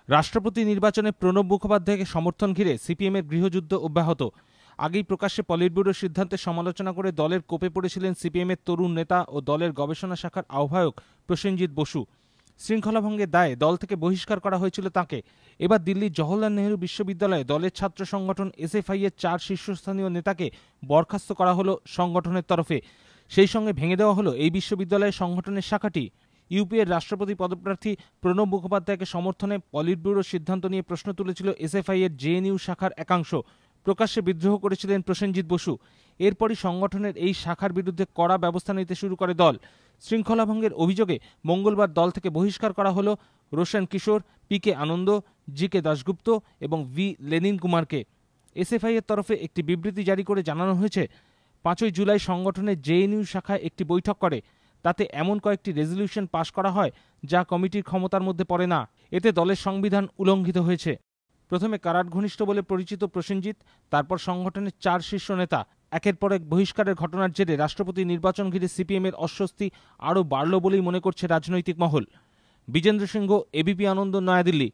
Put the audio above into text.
রাষ্ট্রপতি নির্বাচনে প্রণব মুখোপাধ্যায়কে সমর্থন ঘিরে সিপিএমের গৃহযুদ্ধ অব্যাহত। আগেই প্রকাশ্যে পলিট ব্যুরোর সিদ্ধান্তের সমালোচনা করে দলের কোপে পড়েছিলেন সিপিএমের তরুণ নেতা ও দলের গবেষণা শাখার আহ্বায়ক প্রসেনজিৎ বসু। শৃঙ্খলাভঙ্গের দায়ে দল থেকে বহিষ্কার করা হয়েছিল তাঁকে। এবার দিল্লির জওহরলাল নেহরু বিশ্ববিদ্যালয়ে দলের ছাত্র সংগঠন এসএফআই এর 4 শীর্ষস্থানীয় নেতাকে বরখাস্ত করা হলো সংগঠনের তরফে। সেই সঙ্গে ভেঙে দেওয়া হলো এই বিশ্ববিদ্যালয়ের সংগঠনের শাখাটি। ইউপিএর রাষ্ট্রপতি পদপ্রার্থী প্রণব মুখোপাধ্যায়কে সমর্থনে পলিট ব্যুরোর সিদ্ধান্ত নিয়ে প্রশ্ন তুলেছিল এসএফআই এর জেএনইউ শাখার একাংশ। প্রকাশ্যে বিদ্রোহ করেছিলেন প্রসেনজিৎ বসু। এরপরই সংগঠনের এই শাখার বিরুদ্ধে কড়া ব্যবস্থা নিতে শুরু করে দল। শৃঙ্খলাভঙ্গের অভিযোগে মঙ্গলবার দল থেকে বহিষ্কার করা হল রোশন কিশোর, পিকে আনন্দ, জিকে দাশগুপ্ত এবং ভি লেনিন কুমারকে। এসএফআই এর তরফে একটি বিবৃতি জারি করে জানানো হয়েছে, 5ই জুলাই সংগঠনের জেএনইউ শাখায় একটি বৈঠক করে। তাতে এমন কয়েকটি রেজলিউশন পাশ করা হয় যা কমিটির ক্ষমতার মধ্যে পড়ে না। এতে দলের সংবিধান উল্লঙ্ঘিত হয়েছে। প্রথমে কারাট ঘনিষ্ঠ বলে পরিচিত প্রসেনজিৎ, তারপর সংগঠনের 4 শীর্ষ নেতা একের পর এক বহিষ্কারের ঘটনার জেরে রাষ্ট্রপতি নির্বাচন ঘিরে সিপিএমের অস্বস্তি আরও বাড়ল বলেই মনে করছে রাজনৈতিক মহল। বিজেন্দ্র সিংহ, এবিপি আনন্দ, নয়াদিল্লি।